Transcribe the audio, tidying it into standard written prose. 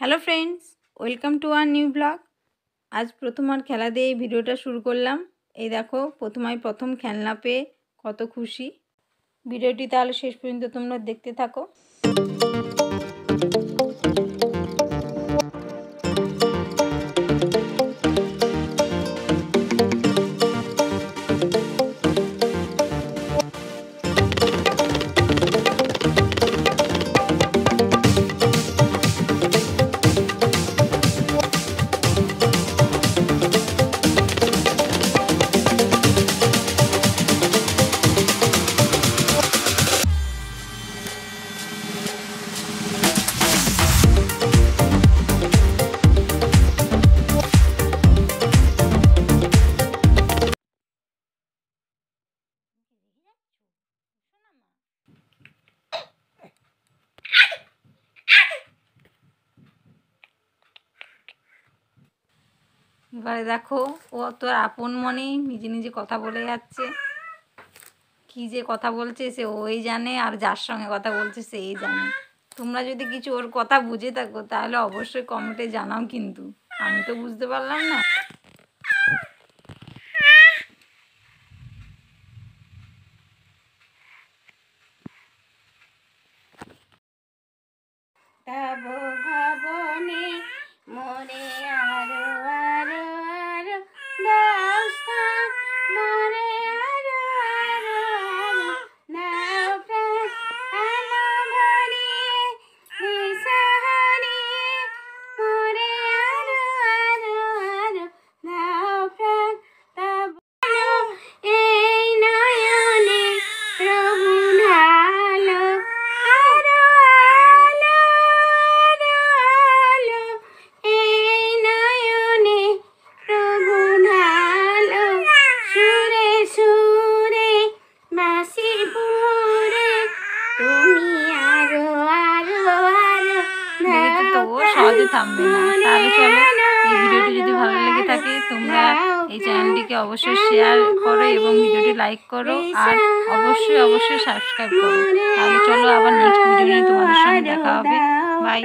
Hello friends, welcome to our new blog. আজ প্রথম আর খেলা দিয়ে এই ভিডিওটা শুরু করলাম। এই দেখো প্রথম খেলনা পেয়ে কত খুশি। ভিডিওটি তাহলে শেষ পর্যন্ত তোমরা দেখতে থাকো। এবারে দেখো ও তো আপন মনেই নিজে নিজে কথা বলে যাচ্ছে। কি যে কথা বলছে সে ওই জানে, আর যার সঙ্গে কথা বলছে সেই জানে। তোমরা যদি কিছু ওর কথা বুঝে থাকো তাহলে অবশ্যই কমেন্টে জানাও, কিন্তু আমি তো বুঝতে পারলাম না। তব ভবনে মরে আরো আরো আরো দস্তান মরে আরো আরো আরো নাও প্রাণ আলো ভরিয়ে নিঃসহারিয়ে মরে আরো আরো আরো নাও প্রাণ তব এই নয়নে প্রভু ঢালো আরো আলো আরো আলো এই নয়নে প্রভু ঢালো সুরে সুরে বাঁশি পুরে তুমি আরো আরো আরো দেখে তো ও সহজে থামবে না। তাহলে চলো, এই ভিডিওটি যদি ভালো লেগে থাকে তোমরা এই চ্যানেলটিকে অবশ্যই শেয়ার করো এবং ভিডিওটি লাইক করো, আর অবশ্যই সাবস্ক্রাইব করো। তাহলে চলো, আবার নেক্সট ভিডিও নিয়ে তোমাদের সঙ্গে দেখা হবে। বাই।